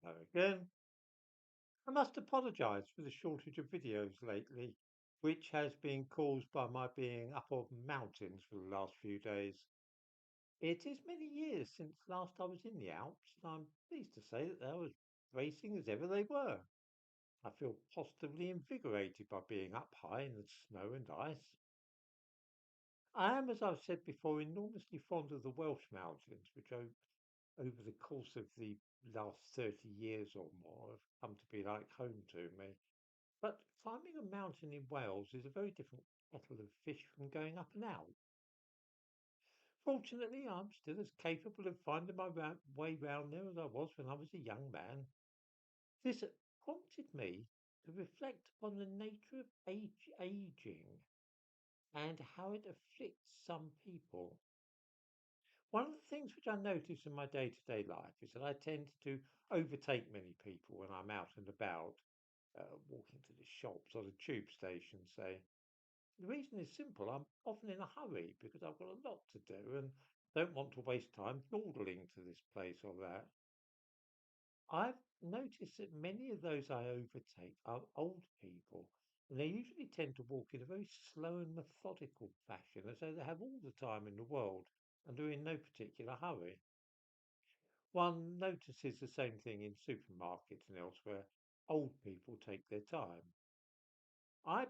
Again, I must apologise for the shortage of videos lately, which has been caused by my being up on mountains for the last few days. It is many years since last I was in the Alps, and I'm pleased to say that they are as bracing as ever they were. I feel positively invigorated by being up high in the snow and ice. I am, as I've said before, enormously fond of the Welsh mountains, which over the course of the last 30 years or more have come to be like home to me. But climbing a mountain in Wales is a very different kettle of fish from going up and out. Fortunately, I'm still as capable of finding my way round there as I was when I was a young man. This prompted me to reflect upon the nature of aging and how it afflicts some people. One of the things which I notice in my day-to-day life is that I tend to overtake many people when I'm out and about, walking to the shops or the tube station, say. The reason is simple. I'm often in a hurry because I've got a lot to do and don't want to waste time dawdling to this place or that. I've noticed that many of those I overtake are old people, and they usually tend to walk in a very slow and methodical fashion, as though they have all the time in the world and are in no particular hurry. One notices the same thing in supermarkets and elsewhere. Old people take their time. I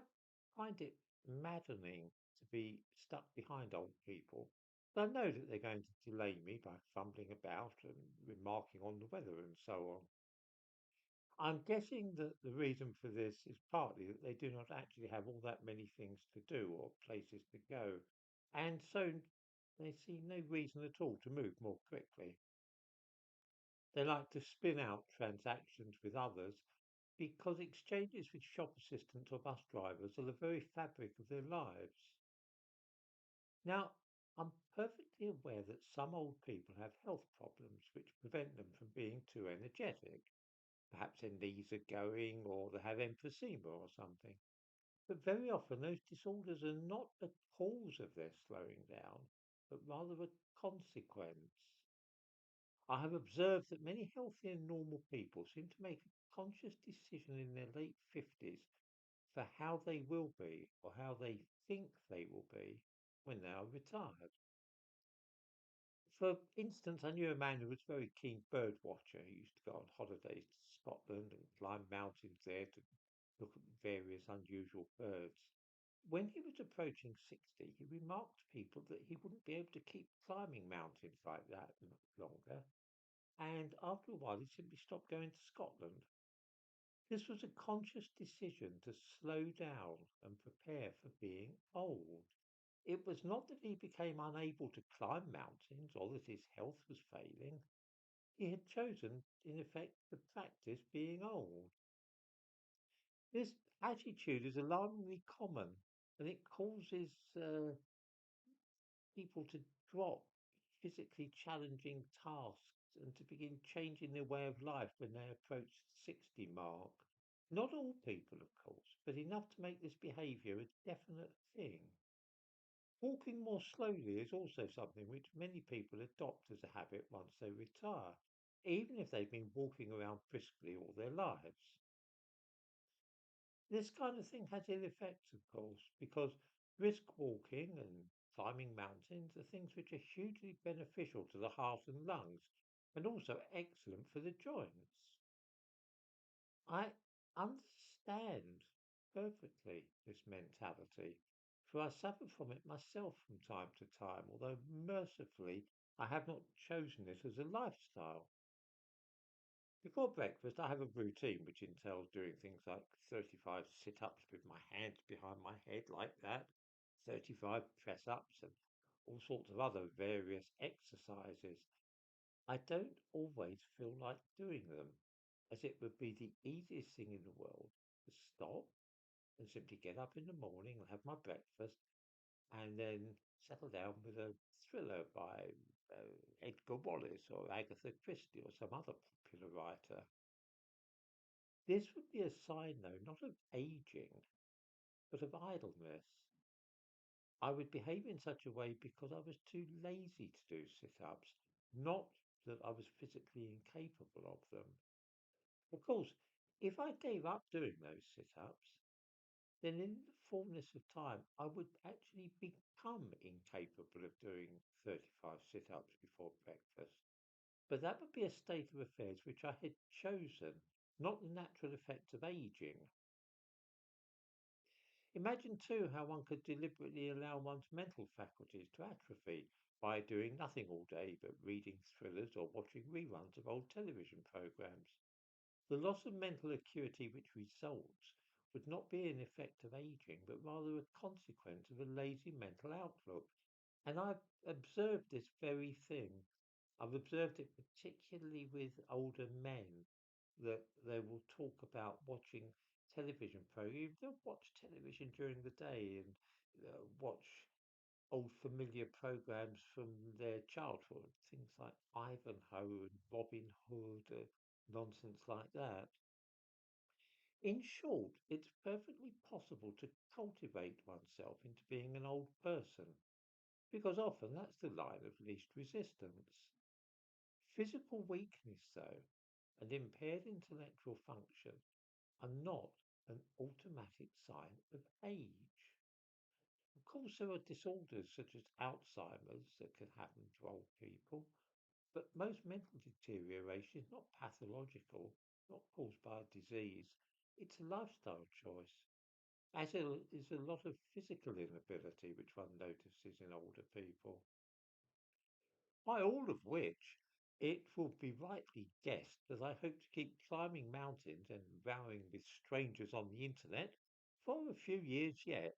find it maddening to be stuck behind old people. I know that they're going to delay me by fumbling about and remarking on the weather and so on. I'm guessing that the reason for this is partly that they do not actually have all that many things to do or places to go, and so they see no reason at all to move more quickly. They like to spin out transactions with others because exchanges with shop assistants or bus drivers are the very fabric of their lives. Now, I'm perfectly aware that some old people have health problems which prevent them from being too energetic. Perhaps their knees are going or they have emphysema or something. But very often those disorders are not the cause of their slowing down, but rather a consequence. I have observed that many healthy and normal people seem to make a conscious decision in their late 50s for how they will be or how they think they will be when they are retired. For instance, I knew a man who was a very keen bird watcher. He used to go on holidays to Scotland and climb mountains there to look at various unusual birds. When he was approaching 60, he remarked to people that he wouldn't be able to keep climbing mountains like that much longer. And after a while, he simply stopped going to Scotland. This was a conscious decision to slow down and prepare for being old. It was not that he became unable to climb mountains or that his health was failing. He had chosen, in effect, to practice being old. This attitude is alarmingly common, and it causes people to drop physically challenging tasks and to begin changing their way of life when they approach the 60 mark. Not all people, of course, but enough to make this behavior a definite thing. Walking more slowly is also something which many people adopt as a habit once they retire, even if they've been walking around briskly all their lives. This kind of thing has ill effects, of course, because brisk walking and climbing mountains are things which are hugely beneficial to the heart and lungs and also excellent for the joints. I understand perfectly this mentality, for I suffer from it myself from time to time, although mercifully I have not chosen it as a lifestyle. Before breakfast, I have a routine which entails doing things like 35 sit ups with my hands behind my head, like that, 35 press ups, and all sorts of other various exercises. I don't always feel like doing them, as it would be the easiest thing in the world to stop and simply get up in the morning and have my breakfast and then settle down with a thriller by uh, Edgar Wallace or Agatha Christie or some other popular writer. This would be a sign, though, not of aging, but of idleness. I would behave in such a way because I was too lazy to do sit ups, not that I was physically incapable of them. Of course, if I gave up doing those sit ups, then in the fullness of time, I would actually become incapable of doing 35 sit ups before breakfast. But that would be a state of affairs which I had chosen, not the natural effect of aging. Imagine, too, how one could deliberately allow one's mental faculties to atrophy by doing nothing all day but reading thrillers or watching reruns of old television programs. The loss of mental acuity which results would not be an effect of aging, but rather a consequence of a lazy mental outlook. And I've observed this very thing. I've observed it particularly with older men that they will talk about watching television programs. They'll watch television during the day and watch old familiar programs from their childhood, things like Ivanhoe and Robin Hood, nonsense like that. In short, it's perfectly possible to cultivate oneself into being an old person, because often that's the line of least resistance. Physical weakness, though, and impaired intellectual function are not an automatic sign of age. Of course, there are disorders such as Alzheimer's that can happen to old people, but most mental deterioration is not pathological, not caused by a disease. It's a lifestyle choice, as is a lot of physical inability which one notices in older people. By all of which, it will be rightly guessed that I hope to keep climbing mountains and rowing with strangers on the internet for a few years yet.